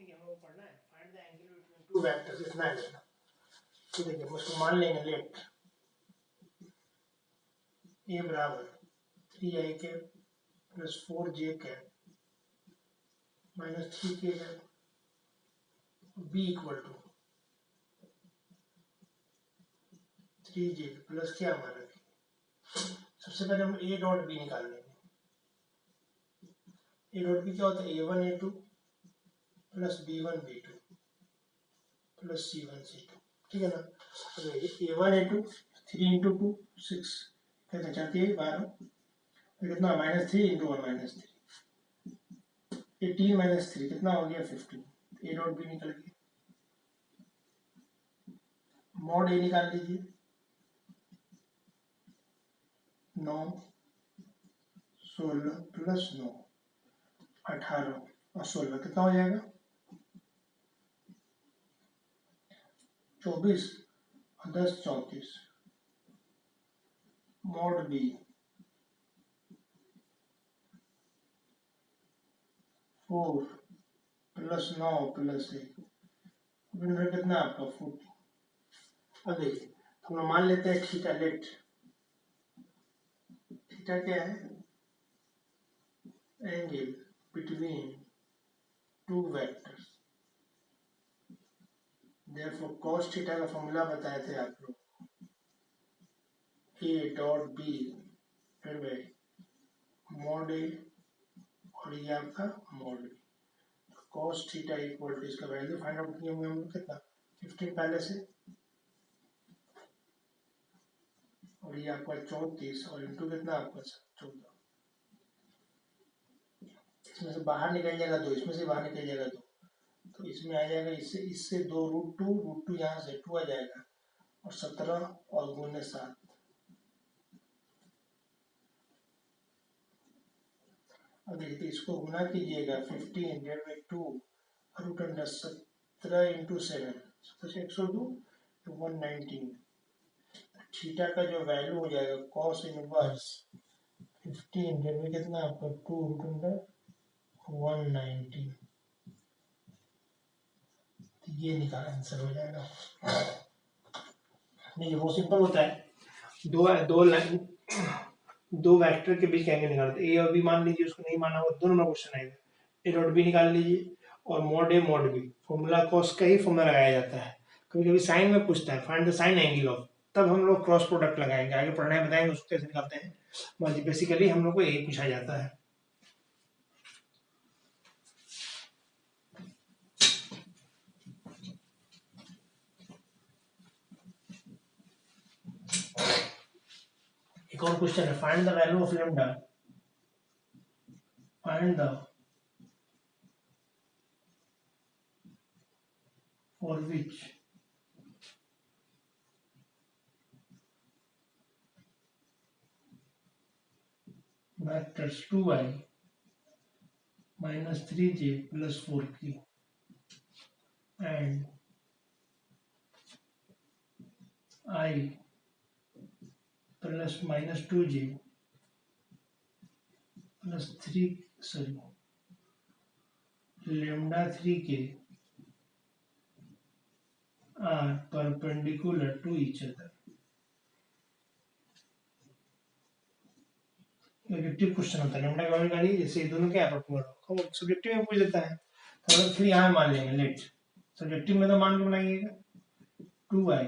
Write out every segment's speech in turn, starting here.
ठीक है, हम लोग पढ़ना है find the angle between two vectors, इतना है लेना। तो देखिए उसको मान लेंगे लेट ए बराबर 3i cap plus 4j cap minus 3k cap B equal to 3j plus क्या हमारा, सबसे पहले हम ए डॉट बी निकाल लेंगे। ए डॉट बी क्या होता है, a1 a2 plus b1 b2 plus c1 c2, ठीक है ना। अब a1 a2 3 इंटू 2 6 कैसे जाती है 12, फिर कितना -3 इंटू 1 -3 18 -3 कितना हो गया 15। ए डॉट बी निकल गया। मॉड ए निकाल लीजिए 9 16 प्लस 9 18 और 16 कितना हो जाएगा 24 और 10 34। मॉड बी 4 प्लस 9 प्लस 1 कितना आपका 40। अब देखिए हम लोग मान लेते हैं थीटा लेट, थीटा क्या है, angle between two vectors. Therefore cos theta का फॉर्मूला बताए थे आप लोग, A dot B divided by mod A और ये आपका mod B. cos theta equal to, इसका वैल्यू फाइंड आउट किए होंगे हम लोग कितना 15 पहले से, और ये आपका 34 और इंटू कितना आपका 14। इसमें से बाहर निकल जाएगा 2, इसमें से बाहर निकल जाएगा 2, तो इसमें आ जाएगा इससे 2 √2 यहाँ से 2 आ जाएगा और 17 और गुने 7। अब देखिए इसको गुना कीजिएगा 15 divided by 2 root under 17 into 7 102 119। Theta का जो वैल्यू हो जाएगा cos इनवर्स 15 डिवाइडेड बाई कितना आपका 2 रूट अंडर 119, ये निकाल आंसर हो जाएगा। देखिए वो सिंपल होता है, दो वेक्टर के बीच एंगल निकालते, ए और बी मान लीजिए, उसको नहीं माना हो 2 नंबर क्वेश्चन आएगा। ए डॉट बी निकाल लीजिए और mod A mod B, formula cos का ही फॉर्मूला लगाया जाता है। कभी कभी साइन में पूछता है find the sign angle of, तब हम लोग क्रॉस प्रोडक्ट लगाएंगे, आगे पढ़ने में बताएंगे उसको कैसे निकालते हैं। बस बेसिकली हम लोग को यही पूछा जाता है। एक और क्वेश्चन है, find the value of lambda, find the for which vectors 2i minus 3j plus 4k and I plus minus 2j plus 3 lambda 3k are perpendicular to each other। Objective question होता है, lambda की value निकालिए, जैसे दोनों क्या perpendicular, subjective में पूछ देता है तो फिर यहाँ मान लेंगे लेट, सब्जेक्टिव में तो मान के बनाइएगा 2i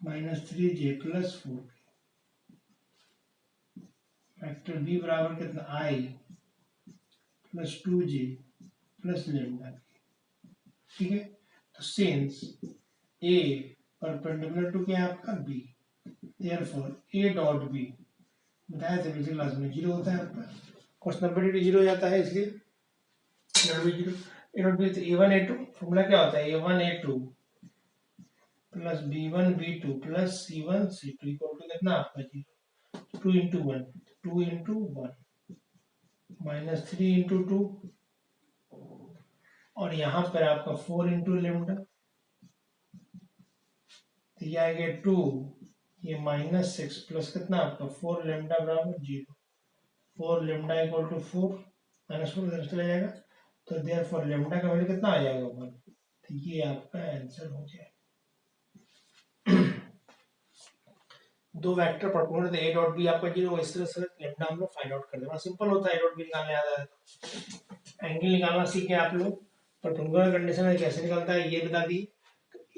minus 3j plus 4k, vector b बराबर कितना i plus 2j plus lambda, ठीक है। तो सिंस a परपेंडिकुलर टू क्या है आपका b, therefore a dot b बताया था पिछली क्लास में 0 होता है आपका, क्वेश्चन नंबर 0 हो जाता है, इसलिए dot B 0। A dot B a1 a2 formula क्या होता है, a1 a2 plus b1 b2 plus c1 c2 equal to कितना आपका 0, 2 इंटू 1 2 इंटू 1 माइनस 3 इंटू 2 और यहाँ पर आपका 4 इंटू लेमडा, तो ये आ गया 2, ये -6 प्लस कितना आपका 4 लेमडा बराबर 0, 4 लेमडा इक्वल टू 4 -4 इधर चला जाएगा तो देयरफॉर लेमडा का वैल्यू कितना आ जाएगा 1। तो ये आपका आंसर हो जाएगा। दो वेक्टर परपेंडिकुलर थे, ए डॉट बी आपका 0 होगा, इस तरह से लेमडा हम लोग फाइंड आउट कर देंगे। सिंपल होता है, ए डॉट बी निकालने आता है तो एंगल निकालना सीखे आप लोग। परपेंडिकुलर कंडीशन में कैसे निकलता है ये बता दी।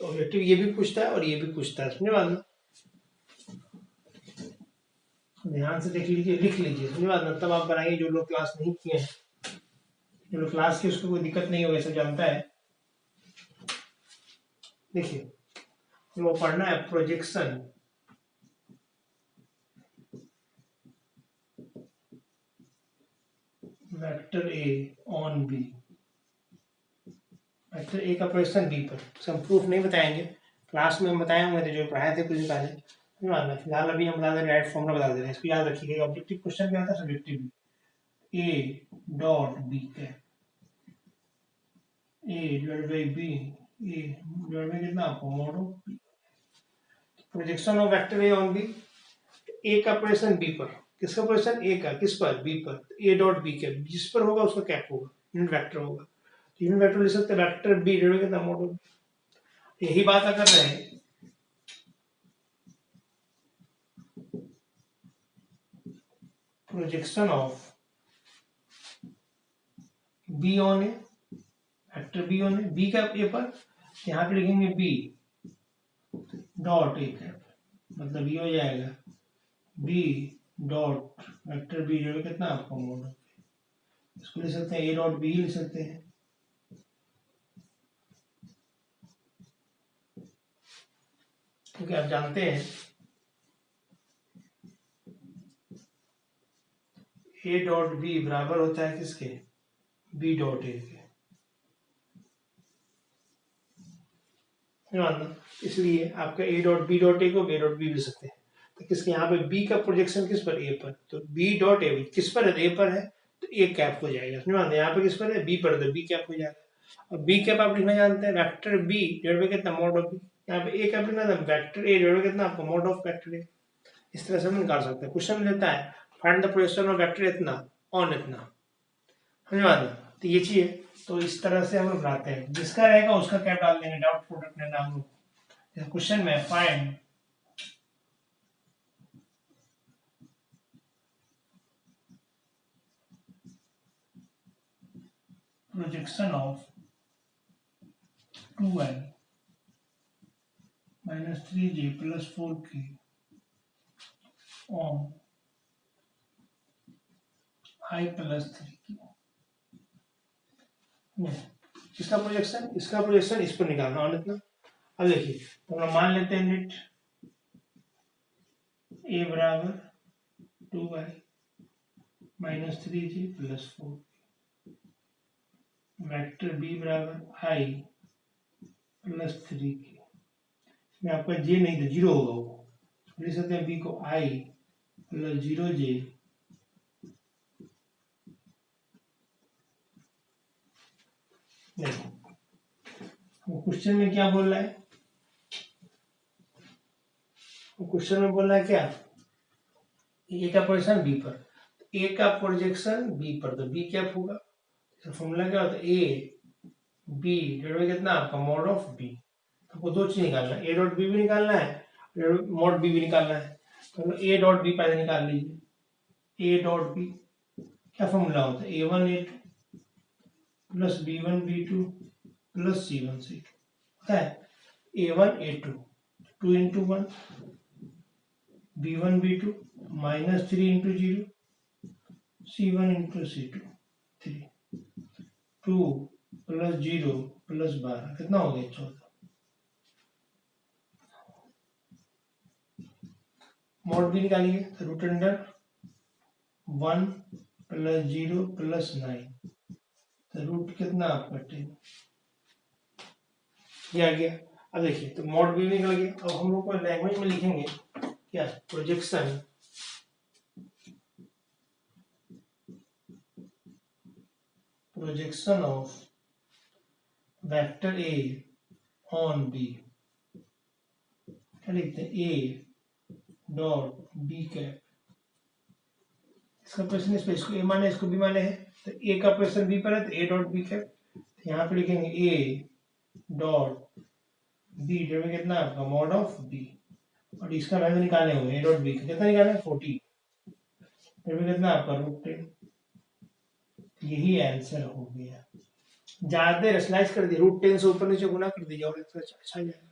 ऑब्जेक्टिव ये भी पूछता है और ये भी पूछता है, समझे बात ना? ध्यान से देख लीजिए, लिख लीजिए, समझे बात ना? तब आप बनाएंगे। जो लोग क्लास नहीं किए हैं, जो लोग क्लास किए उसको कोई दिक्कत नहीं होगी, सब जानता है। देखिए वो पढ़ना है projection vector A on B. Vector A का प्रोजेक्शन बी पर, हम प्रूफ नहीं बताएंगे, क्लास में हम बताए होंगे तो जो पढ़ाए थे कुछ दिन पहले। फिलहाल अभी हम बता दे रहे, डायरेक्ट फॉर्मूला बता दे रहे हैं, इसको याद रखिएगा। ऑब्जेक्टिव क्वेश्चन क्या आता है? सब्जेक्टिव ए डॉट बी का A divide by B, A divide by कितना आपको mod of B. Projection of vector A on B, A का प्रोजेक्शन बी पर, किसका प्रोजेक्शन? ए का, किस पर? बी पर। ए डॉट बी के, जिस पर होगा उसका कैप होगा, यूनिट वेक्टर होगा। यूनिट वेक्टर लिख सकते हैं वेक्टर बी डिवाइड बाई कितना मॉड ऑफ। यही बात अगर रहे projection of B on A, vector B on A, B का ए पर, यहाँ पे लिखेंगे बी डॉट ए कैप, मतलब ये हो जाएगा बी डॉट वेक्टर बी जो कितना आपका मॉड, इसको लिख सकते हैं ए डॉट बी लिख सकते हैं। क्योंकि आप जानते हैं ए डॉट बी बराबर होता है किसके? बी डॉट ए के। इसलिए आपका A dot B dot A को बी डॉट बी लिख सकते हैं। तो किसके यहाँ पे बी का प्रोजेक्शन किस पर? ए पर। तो बी डॉट ए किस पर है? ए पर है, तो ए कैप हो जाएगा। समझ यहाँ पे किस पर है? बी पर, तो बी कैप हो जाएगा। और बी कैप आप लिखना जानते हैं वेक्टर बी डिवाइड बाई कितना मॉड ऑफ बी। यहाँ पे ए कैप लिखना था वेक्टर ए डिवाइड बाई कितना आपको मॉड ऑफ वेक्टर ए। इस तरह से हम निकाल सकते हैं। क्वेश्चन में देता है find the projection of vector इतना ऑन इतना, समझ में? तो ये चीज है, तो इस तरह से हम लोग बनाते हैं। जिसका रहेगा उसका कैप डाल देंगे, डॉट प्रोडक्ट लेना हम लोग। क्वेश्चन में find projection of 2i minus 3j plus 4k on i plus 3k। इसका प्रोजेक्शन इस पर निकालना और इतना। अब देखिए तो हम मान लेते हैं नेट ए बराबर 2i minus 3j plus 4, vector B बराबर i प्लस 3k। इसमें आपका जे नहीं था, जीरो होगा वो, लिख सकते हैं बी को i प्लस 0j देखो क्वेश्चन में क्या बोल रहा है? क्वेश्चन में बोल रहा है क्या? ए का प्रोजेक्शन बी पर, ए का प्रोजेक्शन बी पर, तो बी क्या होगा? तो फॉर्मूला क्या होता है? ए बी डिवाइड बाई कितना आपका मॉड ऑफ बी। आपको दो चीज निकालना है, ए डॉट बी भी निकालना है, मॉड बी भी निकालना है। तो ए डॉट बी पहले निकाल लीजिए। ए डॉट बी क्या फॉर्मूला होता है? A1A2 plus B1B2 plus C1C2 होता है। A1A2 2 into 1, B1B2 minus 3 into 0, C1 into C2 3, 2 plus 0 plus 12 कितना हो गया? 14। मॉड भी निकालिए तो रूट अंडर 1 प्लस 0 प्लस 9, तो रूट कितना आपका 10 ये आ गया। अब देखिए तो मॉड भी निकल गया। अब हम लोग को लैंग्वेज में लिखेंगे क्या? Projection of vector A on B, क्या लिखते हैं? ए डॉट बी कैप, इसका प्रेशन इस पे, इसको ए माने इसको बी माने है, तो ए का प्रेशन बी पर है तो ए डॉट बी कैप, तो यहाँ पे लिखेंगे ए डॉट बी में कितना आपका मॉड ऑफ बी, और इसका वैल्यू निकाले होंगे ए डॉट बी का कितना निकाले 40, फिर भी कितना आपका √10, यही आंसर हो गया। ज्यादा रेशनलाइज कर दिया, √10 से ऊपर नीचे गुना कर दीजिए और अच्छा जाएगा।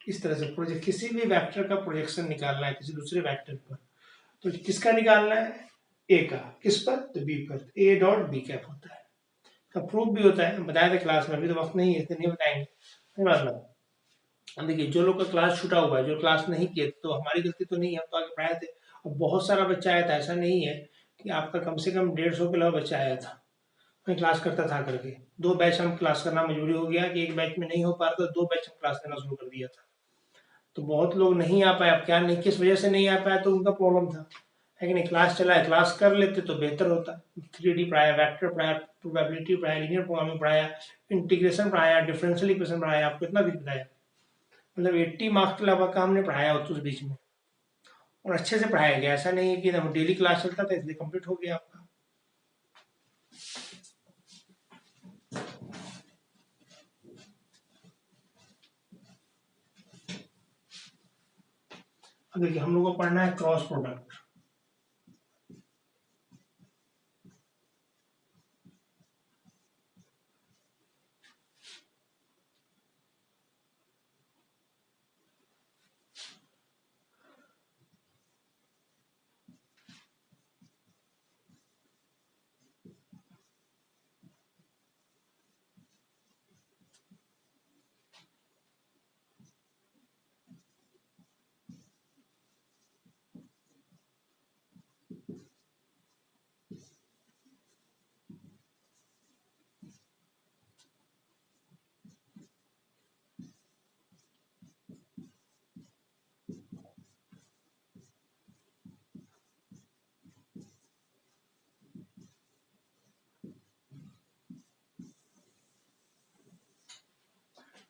इस तरह से प्रोजेक्ट किसी भी वेक्टर का प्रोजेक्शन निकालना है किसी दूसरे वेक्टर पर, तो किसका निकालना है ए का, किस पर तो बी पर, ए डॉट बी कैप होता है, का प्रूफ भी होता है, बताया था क्लास में, अभी तो वक्त नहीं है इसलिए नहीं बताएंगे। मतलब देखिए जो लोग का क्लास छूटा हुआ है, जो क्लास नहीं किए तो हमारी गलती तो नहीं है, हम तो आगे पढ़ाए थे, और बहुत सारा बच्चा आया था, ऐसा नहीं है कि आपका कम से कम 150 के अलावा बच्चा आया था, मैं क्लास करता था करके 2 बैच हम क्लास करना मजबूरी हो गया कि एक बैच में नहीं हो पा रहा था, 2 बैच हम क्लास करना शुरू कर दिया था, तो बहुत लोग नहीं आ पाए, अब क्या नहीं किस वजह से नहीं आ पाया तो उनका प्रॉब्लम था, है कि नहीं, क्लास चला है, क्लास कर लेते तो बेहतर होता, 3D पढ़ाया, वेक्टर पढ़ाया, प्रोबेबिलिटी पढ़ाया, लीनियर प्रोग्रामिंग पढ़ाया, इंटीग्रेशन पढ़ाया, डिफरेंशियल इक्वेशन पढ़ाया, आपको इतना कुछ बताया, मतलब 80 मार्क्स के अलावा का हमने पढ़ाया होता उस बीच में, और अच्छे से पढ़ाया गया, ऐसा नहीं है कि हम डेली क्लास चलता था इसलिए कंप्लीट हो गया आपका। अब देखिए हम लोग को पढ़ना है क्रॉस प्रोडक्ट,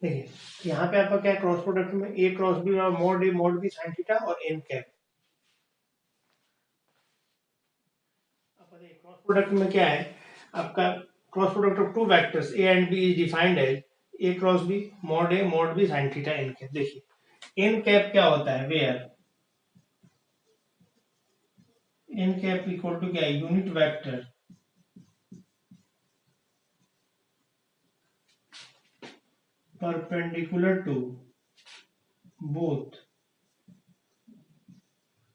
देखिए तो यहाँ पे आपका क्या है क्रॉस प्रोडक्ट में ए क्रॉस बी और मॉड बी साइन थीटा और एन कैप, क्रॉस प्रोडक्ट में क्या है आपका, cross product of 2 vectors A and B is defined as A cross B mod B sine theta N cap. देखिए N cap क्या होता है, where N cap equal to क्या है, unit vector perpendicular to both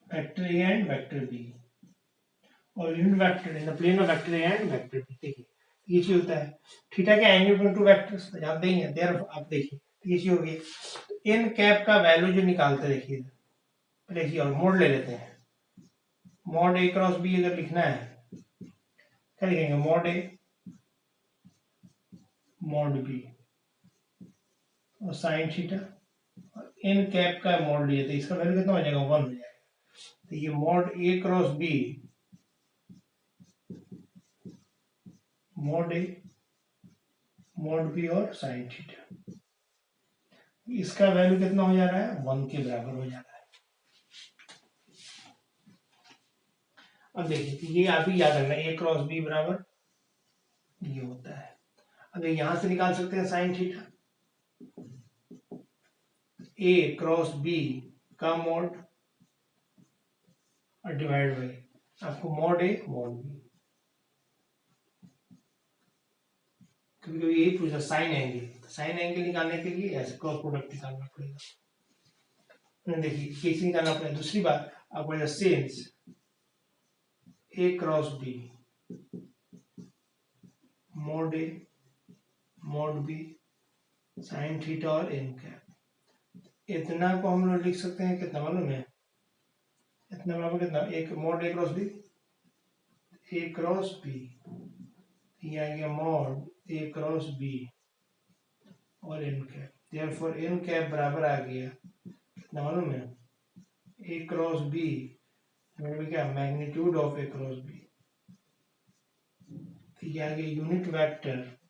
vector A and vector B और unit vector in the plane of vector A and vector B। देखिए ये चीज होता है, थीटा के एंगल बिटवीन टू वेक्टर्स जानते ही हैं, देयर आप देखिए ये चीज होगी, एन कैप का वैल्यू जो निकालते देखिए, देखिए और मोड ले लेते हैं, मॉड ए क्रॉस बी अगर लिखना है क्या लिखेंगे, मॉड ए मॉड बी और साइन थीटा, एन कैप का मॉड लिए थे, इसका वैल्यू कितना हो जाएगा 1 हो जाएगा, तो ये mod A cross B mod A mod B और साइन थीटा, इसका वैल्यू कितना हो जा रहा है 1 के बराबर हो जा रहा है। अब देखिए ये आप ही याद रखना, ए क्रॉस बी बराबर ये होता है, अब यहां से निकाल सकते हैं साइन थीटा, ए क्रॉस बी का मॉड और डिवाइड बाई आपको मॉड ए मॉड बी, कभी कभी यही पूछा साइन एंगल, साइन एंगल निकालने के लिए ऐसे क्रॉस प्रोडक्ट निकालना पड़ेगा। देखिए कैसे निकालना पड़ेगा, दूसरी बात आपको since A cross B mod A mod B sine theta और एन कैप, इतना को हम लोग लिख सकते हैं कितना मालूम है, इतना बराबर कितना, एक mod A cross B A cross B, ये आ गया मॉड ए क्रॉस बी और N cap, therefore N cap बराबर आ गया कितना मालूम है, ए क्रॉस बी में क्या magnitude of A cross B, तो ये आ गया unit vector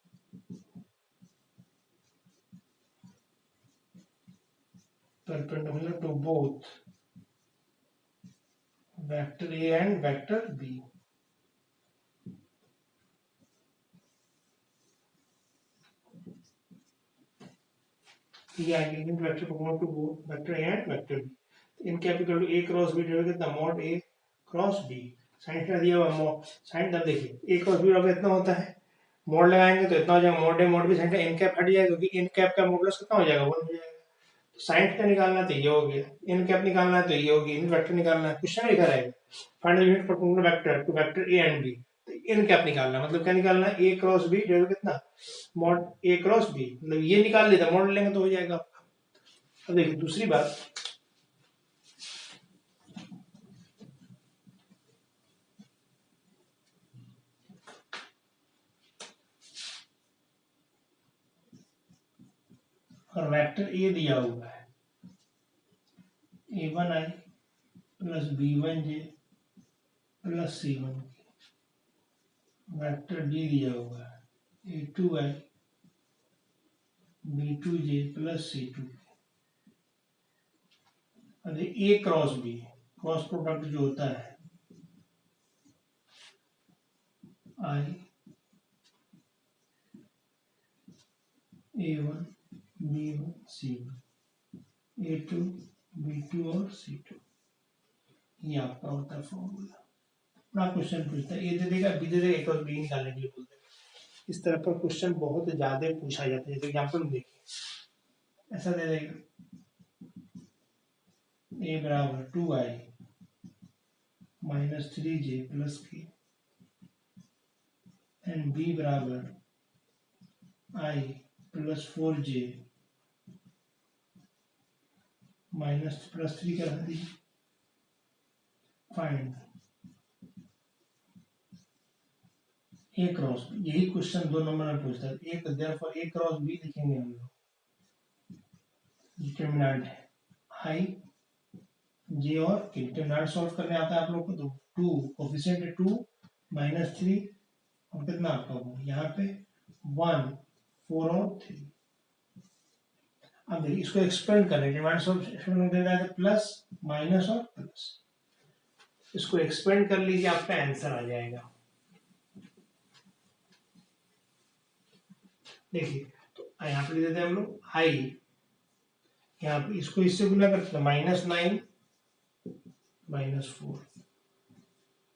perpendicular to both vector A and vector B। ये आगे unit vector perpendicular to both vector A and vector B. In capital to A cross B divide कितना mod A cross B. Sine theta दिया हुआ mod sine, तब देखिए ए cross B बराबर इतना होता है, मॉड लगाएंगे तो इतना हो जाएगा, mod A mod B sine N cap हट जाएगा क्योंकि एन कैप का मॉडुलस कितना हो जाएगा 1 हो जाएगा। तो साइन थीटा निकालना है तो ये हो गया, एन कैप निकालना है तो ये होगी, इन वेक्टर निकालना है, क्वेश्चन लिखा रहेगा find the unit perpendicular vector to vector A and B. तो एन कैप निकालना है, मतलब क्या निकालना है, ए क्रॉस बी डिवाइड कितना मॉड ए क्रॉस बी, मतलब ये निकाल लेता मॉड लेंगे तो हो जाएगा आपका। अब देखिए दूसरी बात, और वेक्टर ए दिया हुआ है a1i plus b1j plus c1, vector B दिया हुआ है a2i b2j प्लस c2। अरे ए क्रॉस बी, क्रॉस प्रोडक्ट जो होता है i a1 b1 c1 a2 b2 और c2, ये आपका होता है फॉर्मूला। बड़ा क्वेश्चन पूछता है, ए दे देगा बी दे देगा, एक और बी निकालने के लिए बोल देगा। इस तरह पर क्वेश्चन बहुत ज्यादा पूछा जाता है। जैसे एग्जाम्पल देखिए, ऐसा दे देगा ए बराबर 2i माइनस 3j प्लस के एंड बी बराबर i plus 4j minus plus 3 करा दी। फाइंड ए क्रॉस बी, यही क्वेश्चन 2 नंबर में पूछता है। एक देयरफॉर ए क्रॉस बी लिखेंगे हम लोग, डिटरमिनेंट है आई जे और के, डिटरमिनेंट सॉल्व करने आता है आप लोग को, तो 2 कोफिशिएंट है 2 माइनस 3 और कितना आपका वो यहाँ पे 1 4 और 3। अब देखिए इसको एक्सपेंड करें, डिटरमिनेंट सॉल्व एक्सपेंड दे रहा है प्लस माइनस और प्लस, इसको एक्सपेंड कर लीजिए आपका आंसर आ जाएगा। देखिए तो यहाँ पे देते हैं हम लोग आई, यहाँ पे इसको इससे गुना करते हैं -9 -4,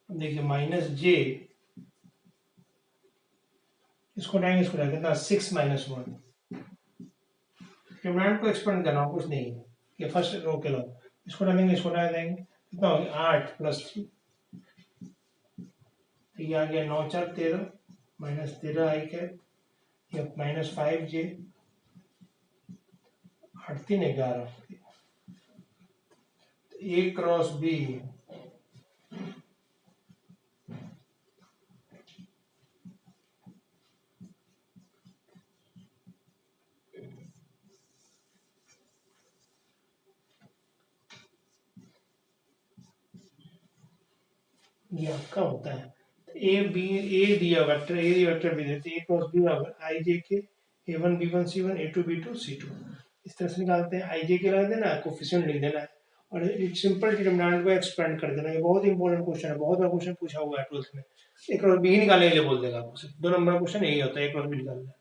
देखिए माइनस जे, इसको डालेंगे, इसको डालेंगे कितना 6 -1, डिटरमिनेंट को एक्सपेंड करना कुछ नहीं है, ये फर्स्ट रो के लो, इसको डालेंगे, इसको डाल देंगे, कितना हो गया 8 प्लस 3, तो ये आ गया 9 4 13 माइनस 13 आई कैप, ये माइनस 5j 8 3 11, ए क्रॉस बी ये आपका होता है। ए बी ए दिया वेक्टर ए वेक्टर बी देते, ए क्रॉस बी बराबर आई जे के a1 b1 c1 a2 b2 c2, इस तरह से निकालते हैं। आई जे के लगा देना, कोफिशिएंट लिख देना है और सिंपल डिटरमिनेंट को एक्सपेंड कर देना। ये बहुत इंपॉर्टेंट क्वेश्चन है, बहुत बार क्वेश्चन पूछा हुआ है 12th में। ए क्रॉस बी ही निकालने के लिए बोल देगा आपको, 2 नंबर का क्वेश्चन यही होता है, ए क्रॉस बी निकालना।